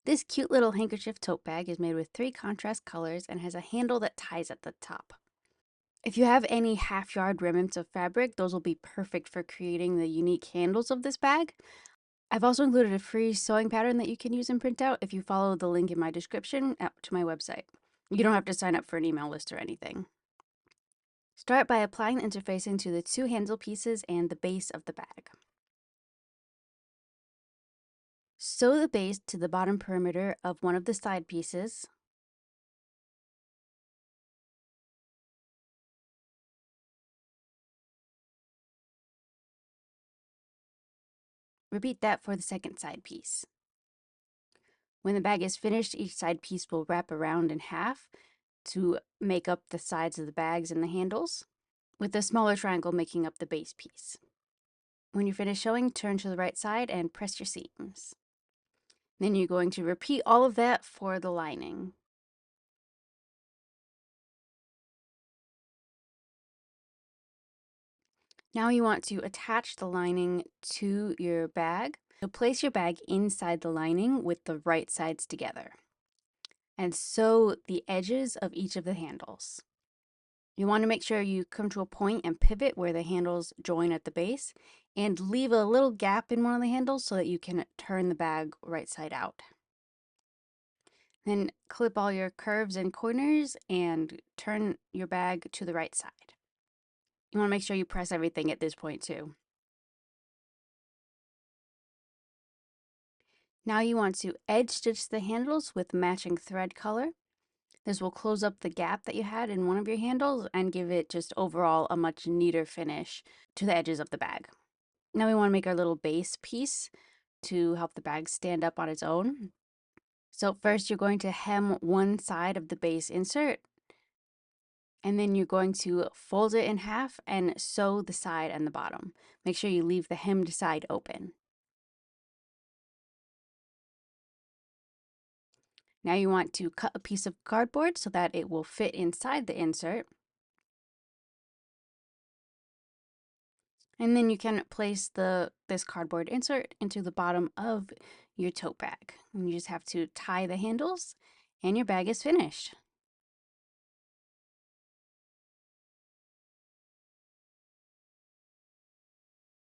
This cute little handkerchief tote bag is made with 3 contrast colors and has a handle that ties at the top. If you have any half-yard remnants of fabric, those will be perfect for creating the unique handles of this bag. I've also included a free sewing pattern that you can use and print out if you follow the link in my description out to my website. You don't have to sign up for an email list or anything. Start by applying the interfacing to the 2 handle pieces and the base of the bag. Sew the base to the bottom perimeter of one of the side pieces. Repeat that for the second side piece. When the bag is finished, each side piece will wrap around in half to make up the sides of the bags and the handles, with the smaller triangle making up the base piece. When you're finished sewing, turn to the right side and press your seams. Then you're going to repeat all of that for the lining. Now you want to attach the lining to your bag. So place your bag inside the lining with the right sides together and sew the edges of each of the handles. You want to make sure you come to a point and pivot where the handles join at the base and leave a little gap in one of the handles so that you can turn the bag right side out. Then clip all your curves and corners and turn your bag to the right side. You want to make sure you press everything at this point too. Now you want to edge stitch the handles with matching thread color. This will close up the gap that you had in one of your handles and give it just overall a much neater finish to the edges of the bag. Now we want to make our little base piece to help the bag stand up on its own. So first you're going to hem one side of the base insert, and then you're going to fold it in half and sew the side and the bottom. Make sure you leave the hemmed side open. Now you want to cut a piece of cardboard so that it will fit inside the insert. And then you can place this cardboard insert into the bottom of your tote bag. And you just have to tie the handles and your bag is finished.